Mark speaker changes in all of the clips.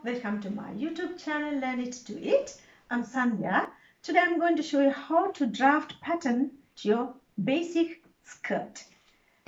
Speaker 1: welcome to my YouTube channel Learn It Do It. I'm Sandhya. Today I'm going to show you how to draft pattern to your basic skirt.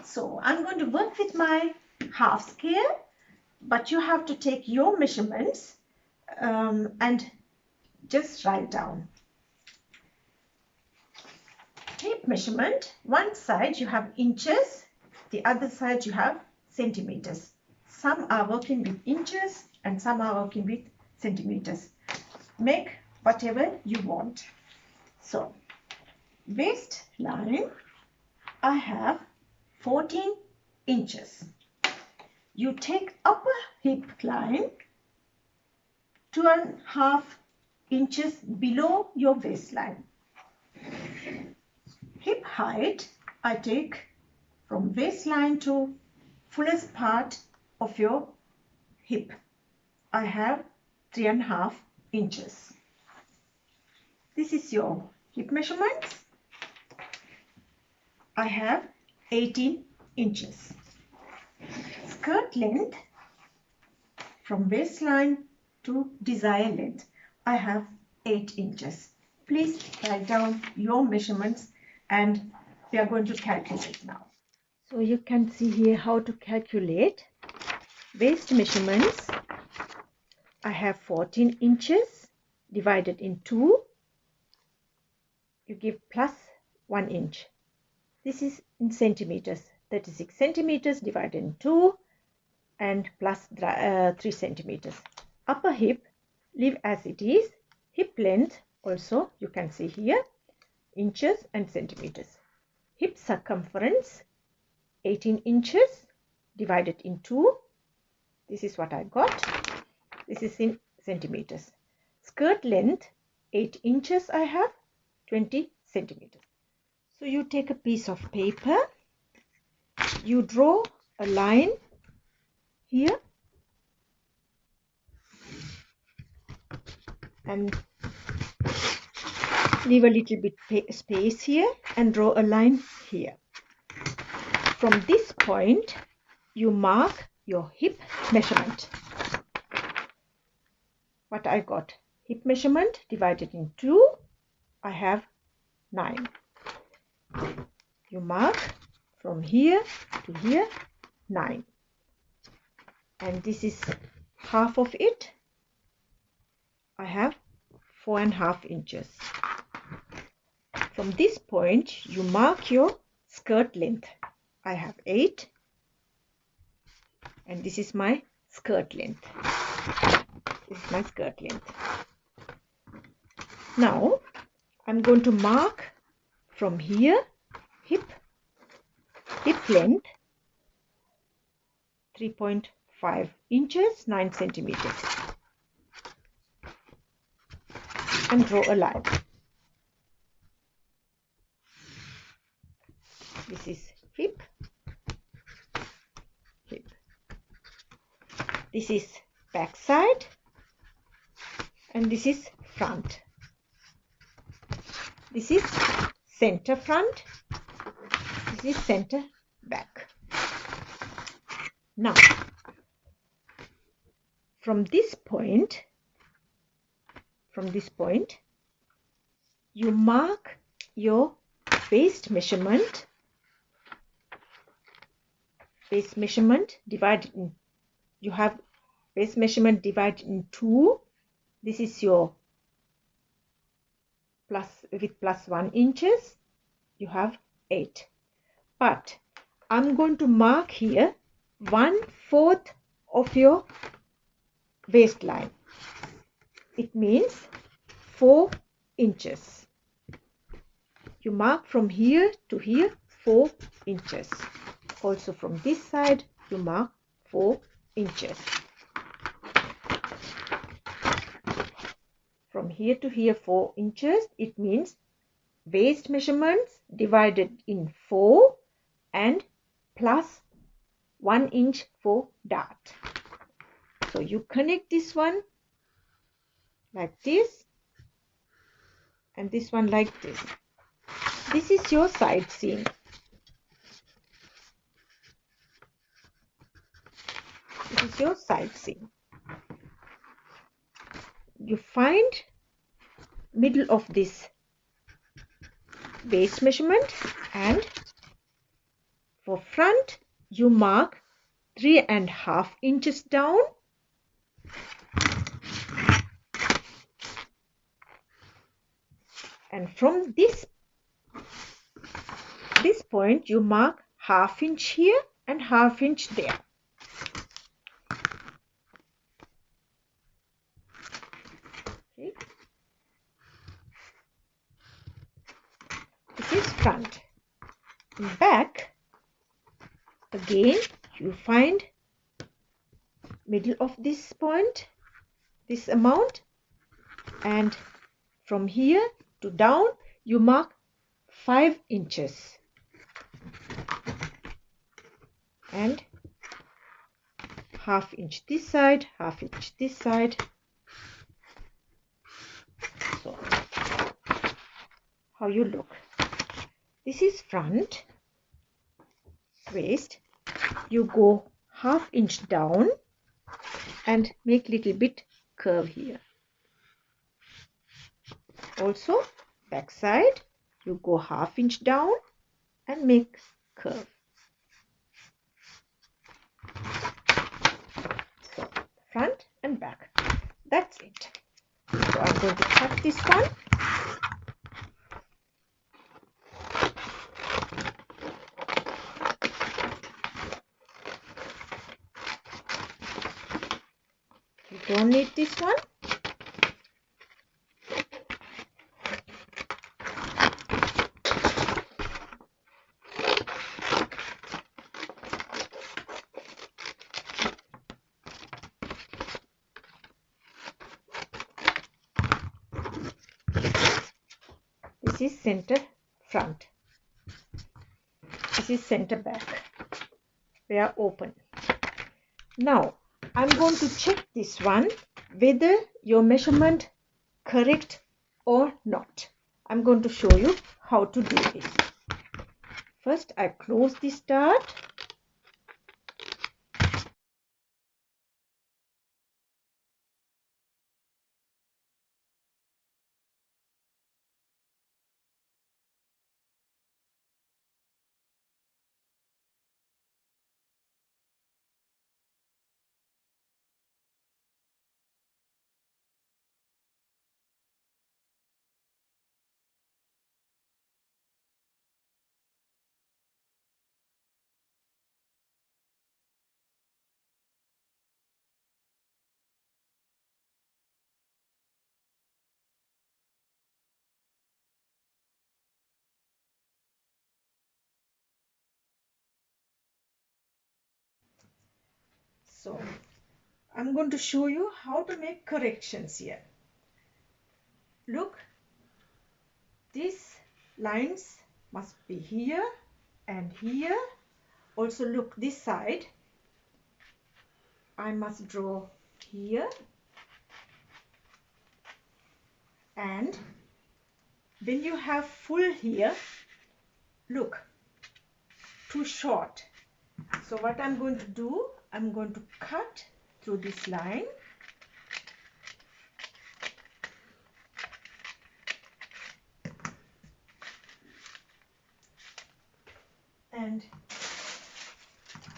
Speaker 1: So I'm going to work with my half scale, but you have to take your measurements and just write down. Hip measurement, one side you have inches, the other side you have centimeters. Some are working with inches and some are working with centimeters. Make whatever you want. So, waistline, I have 14 inches. You take upper hip line 2.5 inches below your waistline. Hip height, I take from waistline to fullest part of your hip. I have 3.5 inches. This is your hip measurements. I have 18 inches. Skirt length from waistline to desired length. I have 8 inches. Please write down your measurements and we are going to calculate now. So you can see here how to calculate waist measurements. I have 14 inches divided in 2. You give plus 1 inch. This is in centimeters. 36 centimeters divided in 2 and plus 3 centimeters. Upper hip, leave as it is. Hip length also you can see here, inches and centimeters. Hip circumference, 18 inches divided in 2. This is what I got. This is in centimeters. Skirt length, 8 inches I have, 20 centimeters. So you take a piece of paper, you draw a line here and leave a little bit space here and draw a line here. From this point, you mark your hip measurement. What I got? Hip measurement divided in 2, I have 9. You mark from here to here 9. And this is half of it. I have 4.5 inches. From this point, you mark your skirt length. I have 8. And this is my skirt length. This is my skirt length. Now, I'm going to mark from here, hip length, 3.5 inches, 9 centimeters. And draw a line. This is hip. This is back side and this is front. This is center front. This is center back. Now, from this point, you mark your waist measurement. Waist measurement divided in, you have waist measurement divided in 2. This is your plus 1 inches. You have 8. But I'm going to mark here 1/4 of your waistline. It means 4 inches. You mark from here to here 4 inches. Also from this side you mark 4 inches. From here to here 4 inches. It means waist measurements divided in 4 and plus 1 inch for dart. So you connect this one like this and this one like this. This is your side seam. This is your side seam. you find middle of this waist measurement, and for front you mark 3.5 inches down, and from this point you mark 1/2 inch here and 1/2 inch there. Okay. This is front. Back, again you find middle of this point, this amount, and from here to down you mark 5 inches, and 1/2 inch this side, 1/2 inch this side. So how you look. This is front waist. You go 1/2 inch down and make little bit curve here. Also back side, you go 1/2 inch down and make curve. So front and back. That's it. So I'm going to cut this one. You don't need this one. This is center front. This is center back. They are open. Now I'm going to check this one whether your measurement correct or not. I'm going to show you how to do this. First I close this dart. So I'm going to show you how to make corrections here. Look, these lines must be here and here. Also look this side. I must draw here, and when you have full here, look, too short. So what I'm going to do, I'm going to cut through this line. And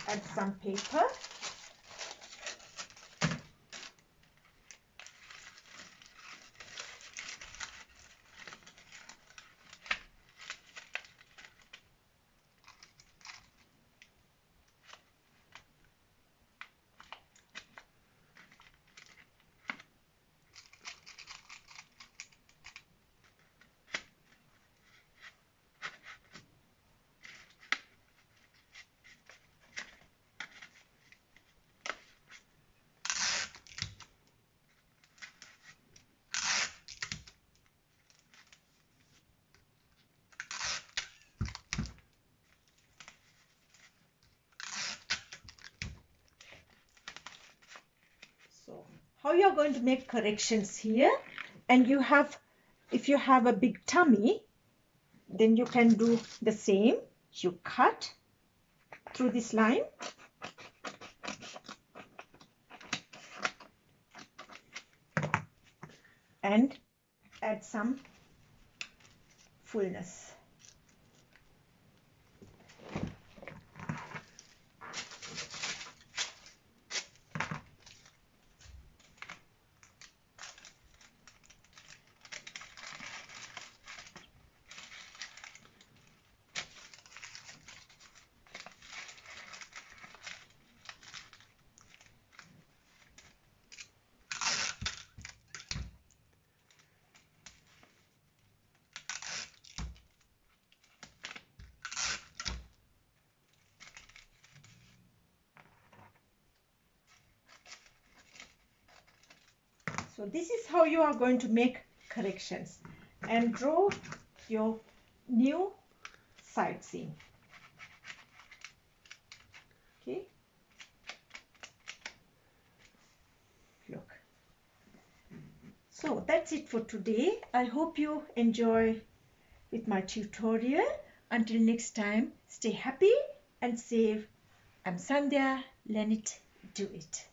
Speaker 1: add some paper. So how you're going to make corrections here, and you have, if you have a big tummy, then you can do the same. You cut through this line. and add some fullness. So this is how you are going to make corrections and draw your new side seam. Okay, look. So that's it for today. I hope you enjoy with my tutorial. Until next time, stay happy and safe. I'm Sandhya. Learn it, do it.